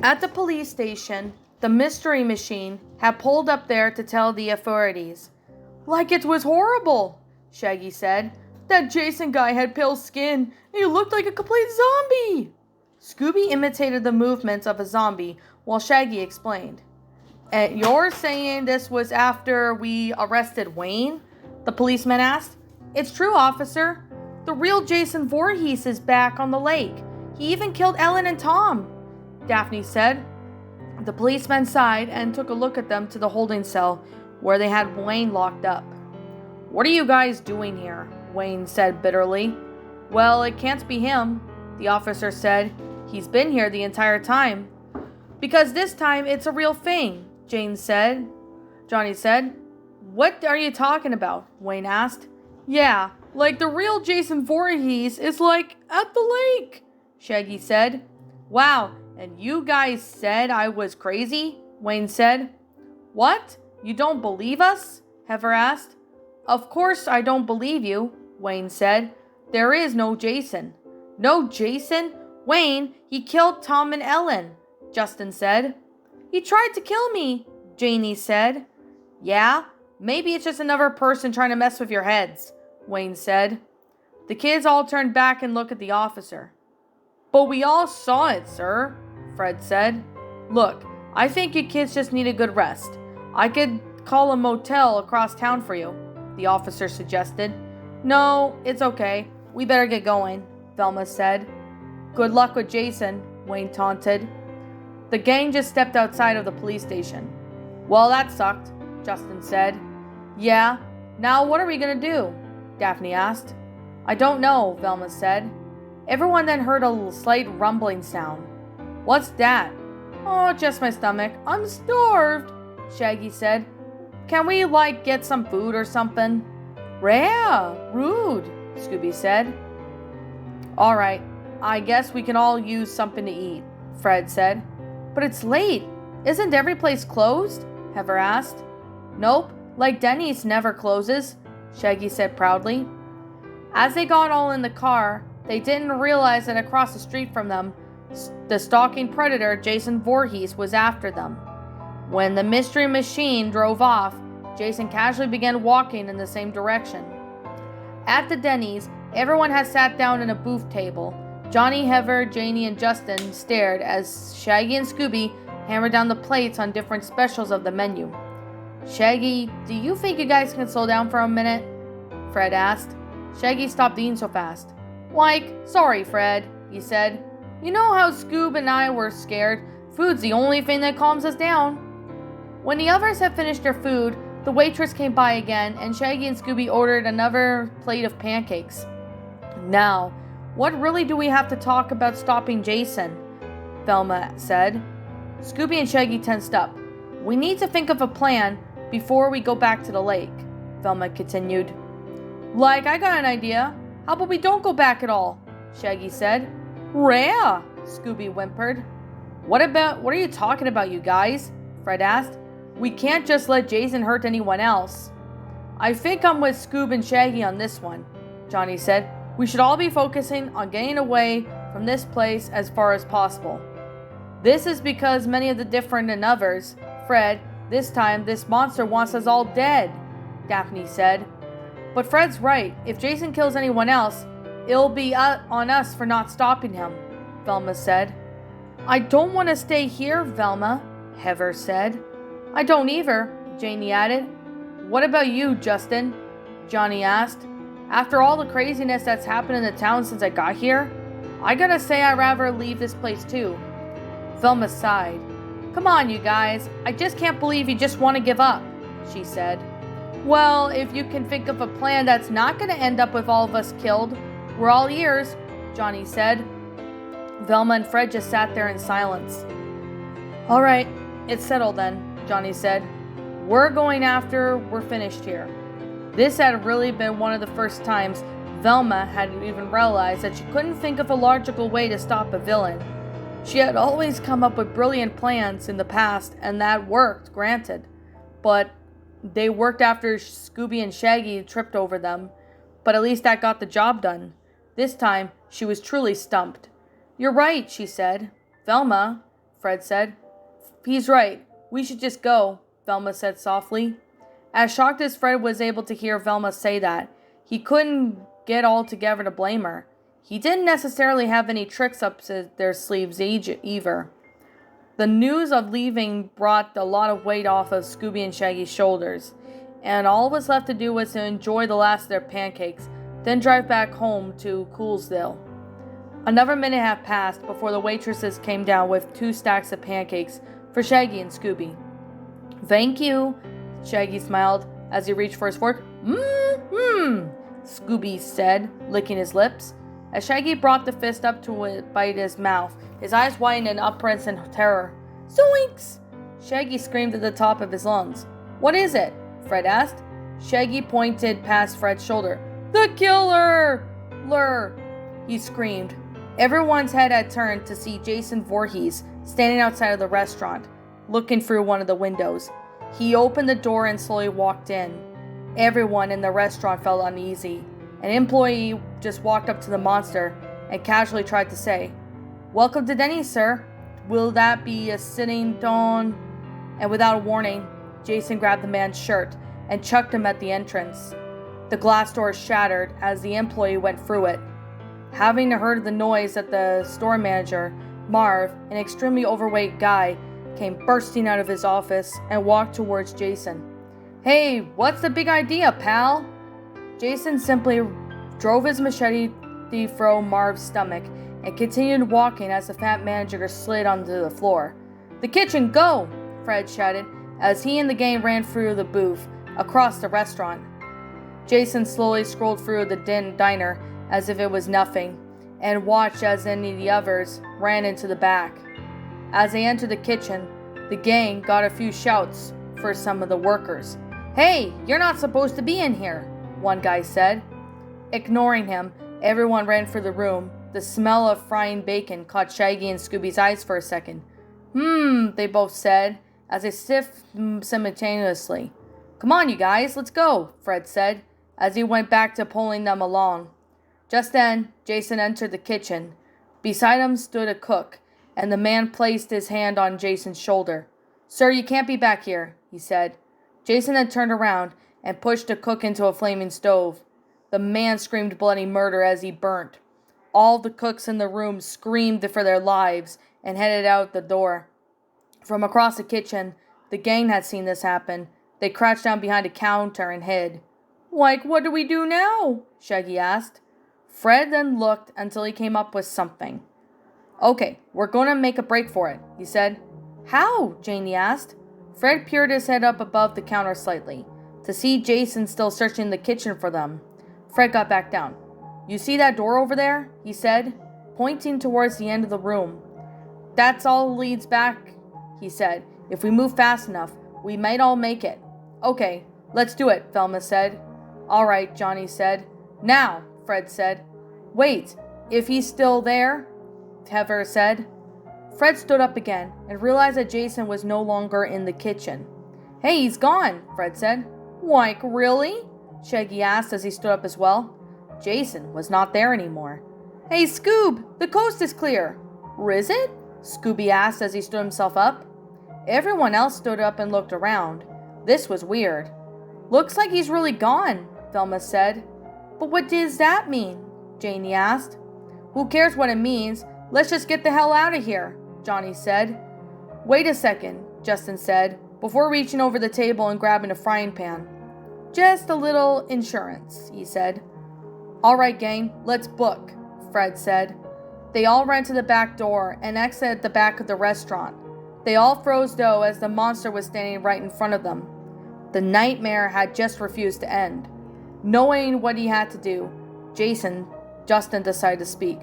At the police station, the mystery machine had pulled up there to tell the authorities. "Like it was horrible," Shaggy said. "That Jason guy had pale skin, and he looked like a complete zombie." Scooby imitated the movements of a zombie while Shaggy explained. "And you're saying this was after we arrested Wayne?" the policeman asked. "It's true, officer. The real Jason Voorhees is back on the lake. He even killed Ellen and Tom," Daphne said. The policeman sighed and took a look at them to the holding cell where they had Wayne locked up. "What are you guys doing here?" Wayne said bitterly. "Well, it can't be him," the officer said. "He's been here the entire time." "Because this time it's a real thing," Johnny said. "What are you talking about?" Wayne asked. "Yeah, like the real Jason Voorhees is like at the lake," Shaggy said. "Wow, and you guys said I was crazy?" Wayne said. "What? You don't believe us?" Heather asked. "Of course I don't believe you," Wayne said. "There is no Jason." "No Jason? Wayne, he killed Tom and Ellen," Justin said. "He tried to kill me," Janie said. "Yeah, maybe it's just another person trying to mess with your heads," Wayne said. The kids all turned back and looked at the officer. "But we all saw it, sir," Fred said. "Look, I think you kids just need a good rest. I could call a motel across town for you," the officer suggested. "No, it's okay. We better get going," Velma said. "Good luck with Jason," Wayne taunted. The gang just stepped outside of the police station. "Well, that sucked," Justin said. "Yeah, now what are we gonna do?" Daphne asked. "I don't know," Velma said. Everyone then heard a slight rumbling sound. "What's that?" "Oh, just my stomach. I'm starved," Shaggy said. "Can we, get some food or something?" "Yeah, rude," Scooby said. "All right, I guess we can all use something to eat," Fred said. "But it's late. Isn't every place closed?" Heather asked. "Nope, like Denny's never closes," Shaggy said proudly. As they got all in the car, they didn't realize that across the street from them, the stalking predator, Jason Voorhees, was after them. When the mystery machine drove off, Jason casually began walking in the same direction. At the Denny's, everyone had sat down at a booth table. Johnny, Heather, Janie, and Justin stared as Shaggy and Scooby hammered down the plates on different specials of the menu. "Shaggy, do you think you guys can slow down for a minute?" Fred asked. Shaggy stopped eating so fast. "Sorry, Fred," he said. "You know how Scoob and I were scared. Food's the only thing that calms us down." When the others had finished their food, the waitress came by again, and Shaggy and Scooby ordered another plate of pancakes. "Now, what really do we have to talk about stopping Jason?" Velma said. Scooby and Shaggy tensed up. "We need to think of a plan before we go back to the lake," Velma continued. "I got an idea. How about we don't go back at all?" Shaggy said. "Rah!" Scooby whimpered. What are you talking about, you guys?" Fred asked. "We can't just let Jason hurt anyone else." "I think I'm with Scoob and Shaggy on this one," Johnny said. "We should all be focusing on getting away from this place as far as possible." "This is because many of the different than others. Fred, this time this monster wants us all dead," Daphne said. "But Fred's right. If Jason kills anyone else, it'll be on us for not stopping him," Velma said. "I don't want to stay here, Velma," Heather said. "I don't either," Janie added. "What about you, Justin?" Johnny asked. "After all the craziness that's happened in the town since I got here, I gotta say I'd rather leave this place too." Velma sighed. "Come on, you guys. I just can't believe you just want to give up," she said. "Well, if you can think of a plan that's not going to end up with all of us killed, we're all ears," Johnny said. Velma and Fred just sat there in silence. "All right, it's settled then," Johnny said. "We're going after we're finished here." This had really been one of the first times Velma had even realized that she couldn't think of a logical way to stop a villain. She had always come up with brilliant plans in the past, and that worked, granted. But they worked after Scooby and Shaggy tripped over them. But at least that got the job done. This time, she was truly stumped. "You're right," she said. "Velma, Fred said. He's right. We should just go, Velma said softly. As shocked as Fred was able to hear Velma say that, he couldn't get all together to blame her. He didn't necessarily have any tricks up their sleeves either. The news of leaving brought a lot of weight off of Scooby and Shaggy's shoulders, and all was left to do was to enjoy the last of their pancakes, then drive back home to Coolsdale. Another minute had passed before the waitresses came down with 2 stacks of pancakes for Shaggy and Scooby. Thank you, Shaggy smiled as he reached for his fork. Scooby said, licking his lips. As Shaggy brought the fist up to bite his mouth, his eyes widened in uprints in terror. Zoinks! Shaggy screamed at the top of his lungs. What is it? Fred asked. Shaggy pointed past Fred's shoulder. The killer! He screamed. Everyone's head had turned to see Jason Voorhees standing outside of the restaurant, looking through one of the windows. He opened the door and slowly walked in. Everyone in the restaurant felt uneasy. An employee just walked up to the monster and casually tried to say, Welcome to Denny's, sir. Will that be a sitting down? And without a warning, Jason grabbed the man's shirt and chucked him at the entrance. The glass door shattered as the employee went through it. Having heard the noise at the store manager, Marv, an extremely overweight guy, came bursting out of his office and walked towards Jason. Hey, what's the big idea, pal? Jason simply drove his machete through Marv's stomach and continued walking as the fat manager slid onto the floor. The kitchen, go! Fred shouted as he and the gang ran through the booth across the restaurant. Jason slowly scrolled through the diner as if it was nothing and watched as any of the others ran into the back. As they entered the kitchen, the gang got a few shouts for some of the workers. Hey, you're not supposed to be in here, one guy said. Ignoring him, everyone ran for the room. The smell of frying bacon caught Shaggy and Scooby's eyes for a second. They both said, as they sniffed simultaneously. Come on, you guys, let's go, Fred said, as he went back to pulling them along. Just then, Jason entered the kitchen. Beside him stood a cook, and the man placed his hand on Jason's shoulder. Sir, you can't be back here, he said. Jason then turned around and pushed the cook into a flaming stove. The man screamed bloody murder as he burnt. All the cooks in the room screamed for their lives and headed out the door. From across the kitchen, the gang had seen this happen. They crouched down behind a counter and hid. Like, what do we do now? Shaggy asked. Fred then looked until he came up with something. Okay, we're going to make a break for it, he said. How? Janie asked. Fred peered his head up above the counter slightly, to see Jason still searching the kitchen for them. Fred got back down. You see that door over there? He said, pointing towards the end of the room. That's all leads back, he said. If we move fast enough, we might all make it. Okay, let's do it, Velma said. All right, Johnny said. Now, Fred said. Wait, if he's still there, Heather said. Fred stood up again and realized that Jason was no longer in the kitchen. Hey, he's gone, Fred said. Like, really? Shaggy asked as he stood up as well. Jason was not there anymore. Hey, Scoob, the coast is clear. Is it? Scooby asked as he stood himself up. Everyone else stood up and looked around. This was weird. Looks like he's really gone, Velma said. But what does that mean? Janie asked. Who cares what it means? Let's just get the hell out of here, Johnny said. Wait a second, Justin said, before reaching over the table and grabbing a frying pan. Just a little insurance, he said. All right, gang, let's book, Fred said. They all ran to the back door and exited the back of the restaurant. They all froze though as the monster was standing right in front of them. The nightmare had just refused to end. Knowing what he had to do, Justin decided to speak.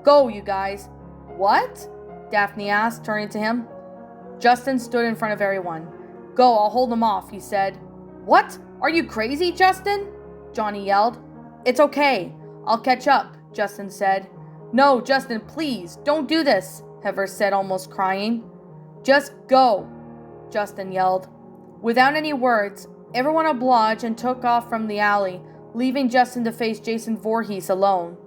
Go, you guys. What? Daphne asked, turning to him. Justin stood in front of everyone. Go, I'll hold them off, he said. What? Are you crazy, Justin? Johnny yelled. It's okay. I'll catch up, Justin said. No, Justin, please, don't do this, Heather said, almost crying. Just go, Justin yelled. Without any words, everyone obliged and took off from the alley, leaving Justin to face Jason Voorhees alone.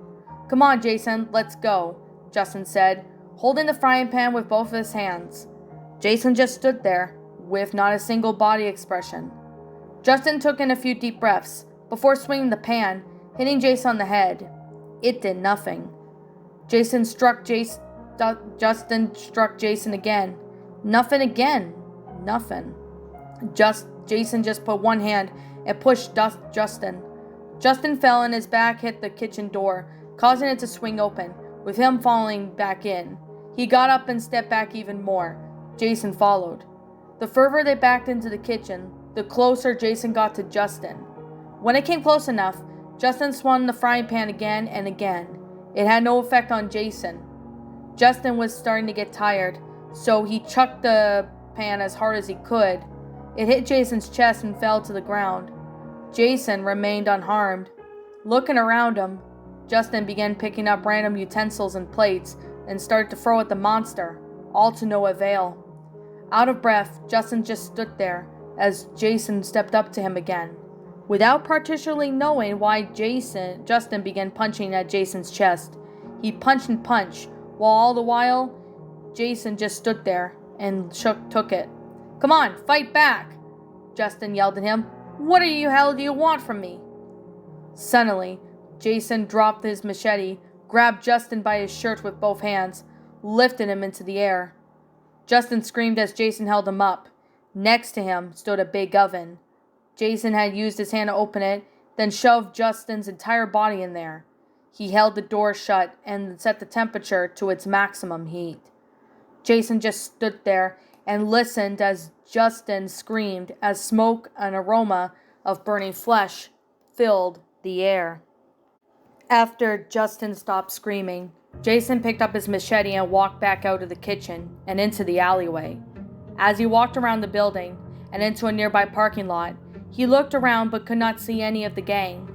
Come on, Jason, let's go, Justin said, holding the frying pan with both of his hands. Jason just stood there, with not a single body expression. Justin took in a few deep breaths before swinging the pan, hitting Jason on the head. It did nothing. Justin struck Jason again. Nothing again. Nothing. Jason just put one hand and pushed Justin. Justin fell and his back hit the kitchen door, causing it to swing open, with him falling back in. He got up and stepped back even more. Jason followed. The further they backed into the kitchen, the closer Jason got to Justin. When it came close enough, Justin swung the frying pan again and again. It had no effect on Jason. Justin was starting to get tired, so he chucked the pan as hard as he could. It hit Jason's chest and fell to the ground. Jason remained unharmed. Looking around him, Justin began picking up random utensils and plates and started to throw at the monster, all to no avail. Out of breath, Justin just stood there as Jason stepped up to him again. Without particularly knowing why Justin began punching at Jason's chest. He punched and punched, while all the while, Jason just stood there and took it. "Come on, fight back!" Justin yelled at him. "What the hell do you want from me?" Suddenly, Jason dropped his machete, grabbed Justin by his shirt with both hands, lifted him into the air. Justin screamed as Jason held him up. Next to him stood a big oven. Jason had used his hand to open it, then shoved Justin's entire body in there. He held the door shut and set the temperature to its maximum heat. Jason just stood there and listened as Justin screamed as smoke and aroma of burning flesh filled the air. After Justin stopped screaming, Jason picked up his machete and walked back out of the kitchen and into the alleyway. As he walked around the building and into a nearby parking lot, he looked around but could not see any of the gang.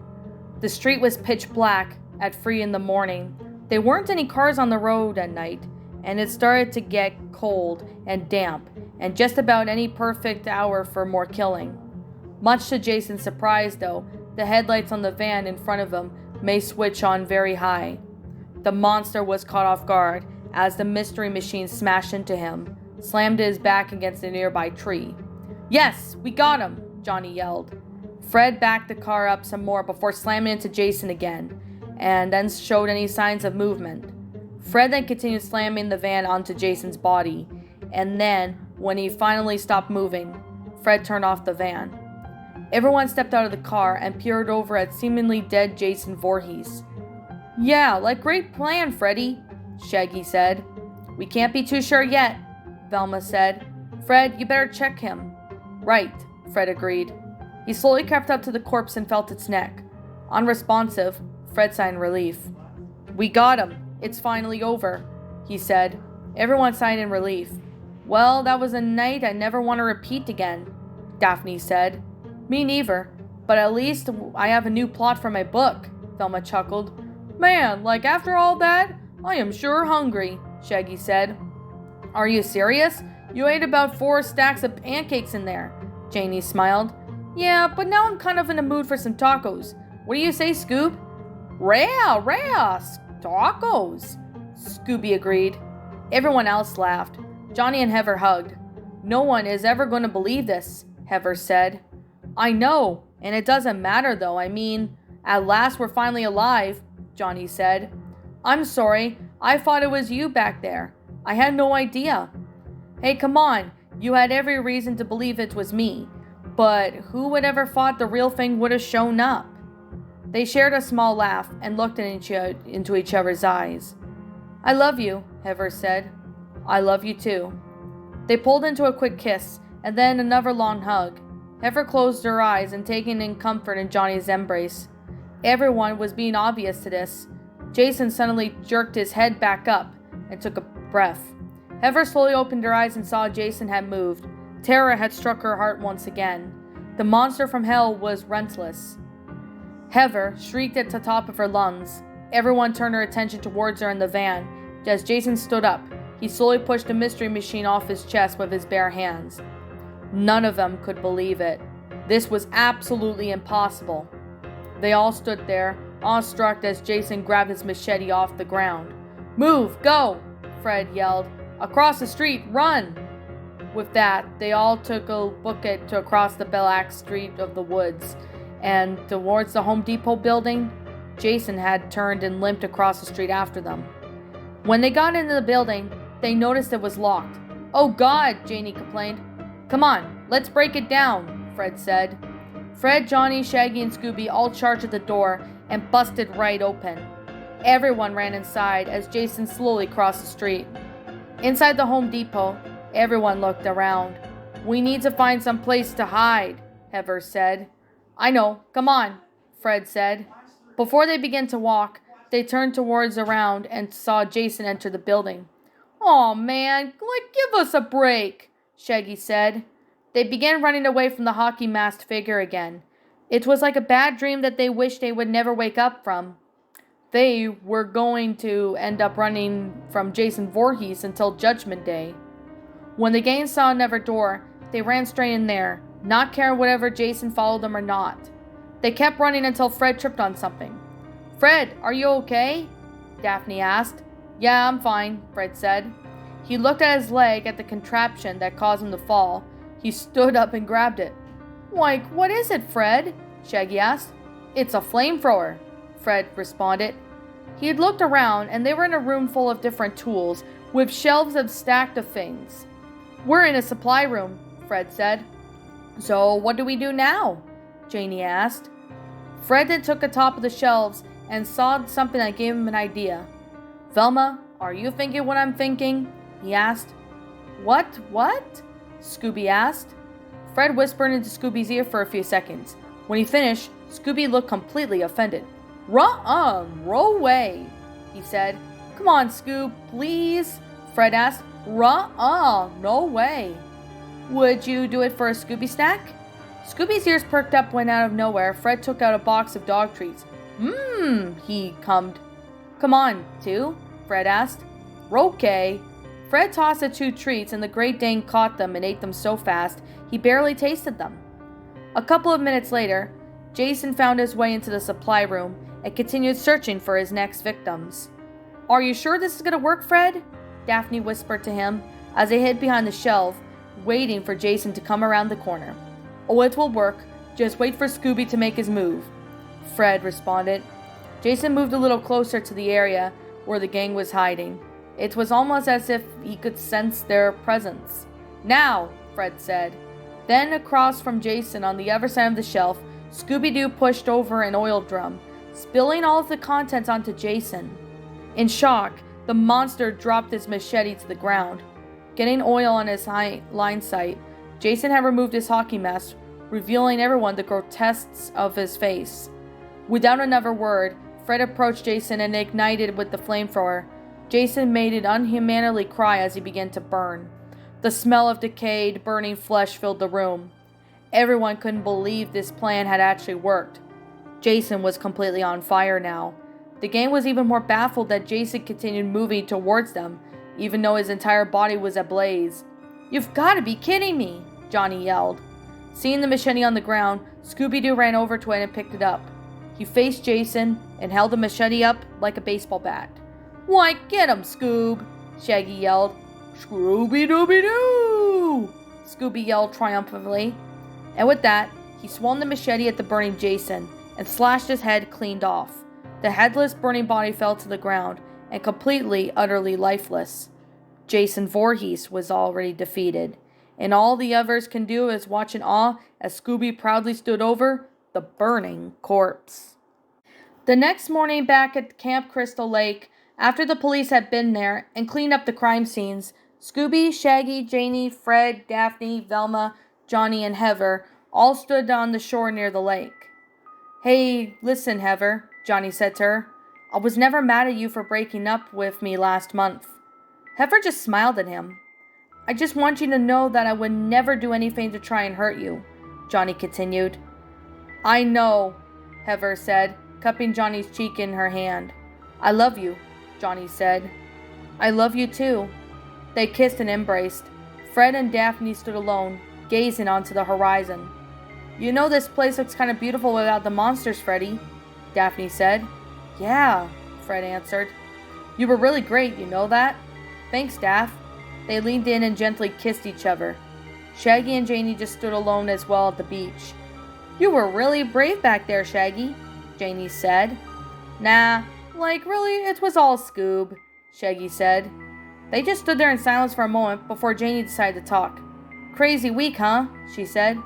The street was pitch black at 3 a.m. There weren't any cars on the road at night, and it started to get cold and damp, and just about any perfect hour for more killing. Much to Jason's surprise, though, the headlights on the van in front of him may switch on very high. The monster was caught off guard as the mystery machine smashed into him, slammed his back against a nearby tree. "Yes, we got him!" Johnny yelled. Fred backed the car up some more before slamming into Jason again, and then showed any signs of movement. Fred then continued slamming the van onto Jason's body, and then, when he finally stopped moving, Fred turned off the van. Everyone stepped out of the car and peered over at seemingly dead Jason Voorhees. "Yeah, like great plan, Freddy," Shaggy said. "We can't be too sure yet," Velma said. "Fred, you better check him." "Right," Fred agreed. He slowly crept up to the corpse and felt its neck. Unresponsive, Fred sighed in relief. "We got him. It's finally over," he said. Everyone sighed in relief. "Well, that was a night I never want to repeat again," Daphne said. "Me neither, but at least I have a new plot for my book," Velma chuckled. "Man, like after all that, I am sure hungry," Shaggy said. "Are you serious? You ate about 4 stacks of pancakes in there," Janie smiled. "Yeah, but now I'm kind of in the mood for some tacos. What do you say, Scoob?" Rare, tacos," Scooby agreed. Everyone else laughed. Johnny and Heather hugged. "No one is ever going to believe this," Heather said. "I know, and it doesn't matter though. I mean, at last we're finally alive," Johnny said. "I'm sorry, I thought it was you back there. I had no idea." "Hey, come on, you had every reason to believe it was me. But who would ever thought the real thing would have shown up?" They shared a small laugh and looked into each other's eyes. "I love you," Heather said. "I love you too." They pulled into a quick kiss, and then another long hug. Heather closed her eyes and taking in comfort in Johnny's embrace. Everyone was being obvious to this. Jason suddenly jerked his head back up and took a breath. Heather slowly opened her eyes and saw Jason had moved. Terror had struck her heart once again. The monster from hell was relentless. Heather shrieked at the top of her lungs. Everyone turned their attention towards her in the van. As Jason stood up, he slowly pushed the mystery machine off his chest with his bare hands. None of them could believe it. This was absolutely impossible. They all stood there, awestruck as Jason grabbed his machete off the ground. "Move! Go!" Fred yelled. "Across the street, run!" With that, they all took a booklet to across the back street of the woods, and towards the Home Depot building. Jason had turned and limped across the street after them. When they got into the building, they noticed it was locked. "Oh God," Janie complained. "Come on, let's break it down," Fred said. Fred, Johnny, Shaggy, and Scooby all charged at the door and busted right open. Everyone ran inside as Jason slowly crossed the street. Inside the Home Depot, everyone looked around. "We need to find some place to hide," Hever said. "I know, come on," Fred said. Before they began to walk, they turned towards around and saw Jason enter the building. "Aw, man, give us a break," Shaggy said. They began running away from the hockey-masked figure again. It was like a bad dream that they wished they would never wake up from. They were going to end up running from Jason Voorhees until Judgment Day. When the gang saw another door, they ran straight in there, not caring whether Jason followed them or not. They kept running until Fred tripped on something. "Fred, are you okay?" Daphne asked. "Yeah, I'm fine," Fred said. He looked at his leg at the contraption that caused him to fall. He stood up and grabbed it. "Like, what is it, Fred?" Shaggy asked. "It's a flamethrower," Fred responded. He had looked around, and they were in a room full of different tools, with shelves of stacked of things. "We're in a supply room," Fred said. "So what do we do now?" Janie asked. Fred then took the top of the shelves and saw something that gave him an idea. "Velma, are you thinking what I'm thinking?" he asked. What? Scooby asked. Fred whispered into Scooby's ear for a few seconds. When he finished, Scooby looked completely offended. "Ruh-uh, roll away," he said. "Come on, Scoob, please," Fred asked. "Ruh-uh, no way." "Would you do it for a Scooby snack?" Scooby's ears perked up when out of nowhere, Fred took out a box of dog treats. He cummed. "Come on, two?" Fred asked. "Okay." Fred tossed the 2 treats, and the Great Dane caught them and ate them so fast, he barely tasted them. A couple of minutes later, Jason found his way into the supply room and continued searching for his next victims. "Are you sure this is going to work, Fred?" Daphne whispered to him as they hid behind the shelf, waiting for Jason to come around the corner. "Oh, it will work. Just wait for Scooby to make his move," Fred responded. Jason moved a little closer to the area where the gang was hiding. It was almost as if he could sense their presence. "Now," Fred said. Then, across from Jason on the other side of the shelf, Scooby-Doo pushed over an oil drum, spilling all of the contents onto Jason. In shock, the monster dropped his machete to the ground. Getting oil on his line sight, Jason had removed his hockey mask, revealing everyone the grotesques of his face. Without another word, Fred approached Jason and ignited with the flamethrower. Jason made an unhumanly cry as he began to burn. The smell of decayed, burning flesh filled the room. Everyone couldn't believe this plan had actually worked. Jason was completely on fire now. The gang was even more baffled that Jason continued moving towards them, even though his entire body was ablaze. "You've got to be kidding me!" Johnny yelled. Seeing the machete on the ground, Scooby-Doo ran over to it and picked it up. He faced Jason and held the machete up like a baseball bat. "Why, get him, Scoob!" Shaggy yelled. "Scooby-Dooby-Doo!" Scooby yelled triumphantly. And with that, he swung the machete at the burning Jason and slashed his head cleaned off. The headless, burning body fell to the ground and completely, utterly lifeless. Jason Voorhees was already defeated, and all the others can do is watch in awe as Scooby proudly stood over the burning corpse. The next morning, back at Camp Crystal Lake, after the police had been there and cleaned up the crime scenes, Scooby, Shaggy, Janie, Fred, Daphne, Velma, Johnny, and Hever all stood on the shore near the lake. "Hey, listen, Hever," Johnny said to her. "I was never mad at you for breaking up with me last month." Hever just smiled at him. "I just want you to know that I would never do anything to try and hurt you," Johnny continued. "I know," Hever said, cupping Johnny's cheek in her hand. "I love you," Johnny said. "I love you too." They kissed and embraced. Fred and Daphne stood alone, gazing onto the horizon. "You know this place looks kind of beautiful without the monsters, Freddy," Daphne said. "Yeah," Fred answered. "You were really great, you know that?" Thanks, Daff. They leaned in and gently kissed each other. Shaggy and Janie just stood alone as well at the beach. You were really brave back there, Shaggy, Janie said. Nah, really, it was all Scoob, Shaggy said. They just stood there in silence for a moment before Janie decided to talk. Crazy week, huh? She said.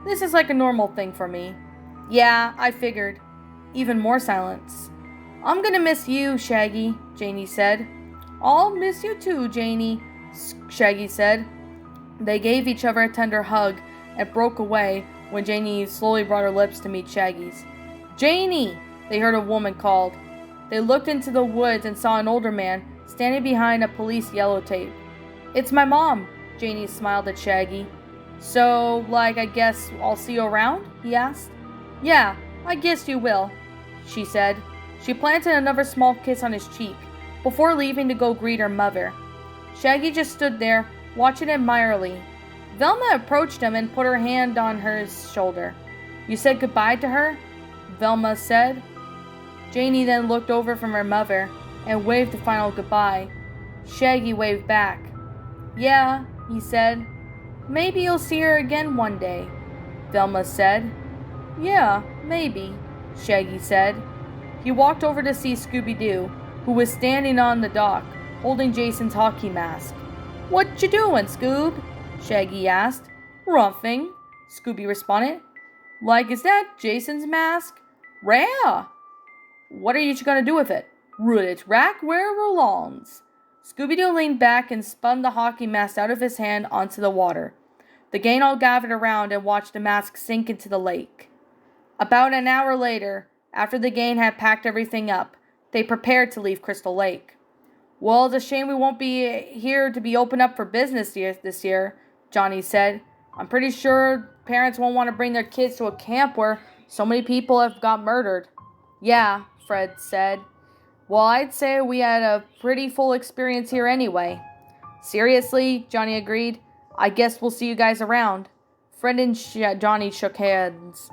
This is like a normal thing for me. Yeah, I figured. Even more silence. I'm gonna miss you, Shaggy, Janie said. I'll miss you too, Janie, Shaggy said. They gave each other a tender hug and broke away when Janie slowly brought her lips to meet Shaggy's. Janie! They heard a woman called. They looked into the woods and saw an older man standing behind a police yellow tape. It's my mom, Janie smiled at Shaggy. So, I guess I'll see you around? He asked. Yeah, I guess you will, she said. She planted another small kiss on his cheek before leaving to go greet her mother. Shaggy just stood there, watching admiringly. Velma approached him and put her hand on his shoulder. You said goodbye to her? Velma said. Janie then looked over from her mother and waved the final goodbye. Shaggy waved back. Yeah, he said. Maybe you'll see her again one day, Velma said. Yeah, maybe, Shaggy said. He walked over to see Scooby-Doo, who was standing on the dock, holding Jason's hockey mask. What you doing, Scoob? Shaggy asked. Roughing, Scooby responded. Is that Jason's mask? Rare! What are you gonna do with it? Root it rack where it belongs. Scooby-Doo leaned back and spun the hockey mask out of his hand onto the water. The gang all gathered around and watched the mask sink into the lake. About an hour later, after the gang had packed everything up, they prepared to leave Crystal Lake. Well, it's a shame we won't be here to be open up for business this year, Johnny said. I'm pretty sure parents won't want to bring their kids to a camp where so many people have got murdered. Yeah, Fred said. Well, I'd say we had a pretty full experience here anyway. Seriously, Johnny agreed. I guess we'll see you guys around. Fred and Johnny shook hands.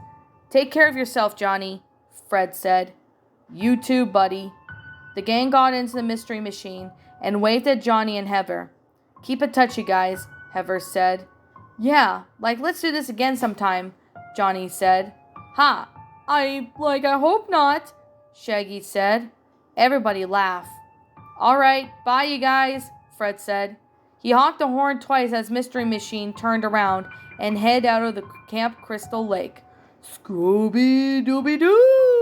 Take care of yourself, Johnny, Fred said. You too, buddy. The gang got into the mystery machine and waved at Johnny and Heather. Keep in touch, you guys, Heather said. Yeah, let's do this again sometime, Johnny said. Ha! I hope not, Shaggy said. Everybody laughed. Alright, bye you guys, Fred said. He honked the horn twice as Mystery Machine turned around and headed out of the Camp Crystal Lake. Scooby-Dooby-Doo!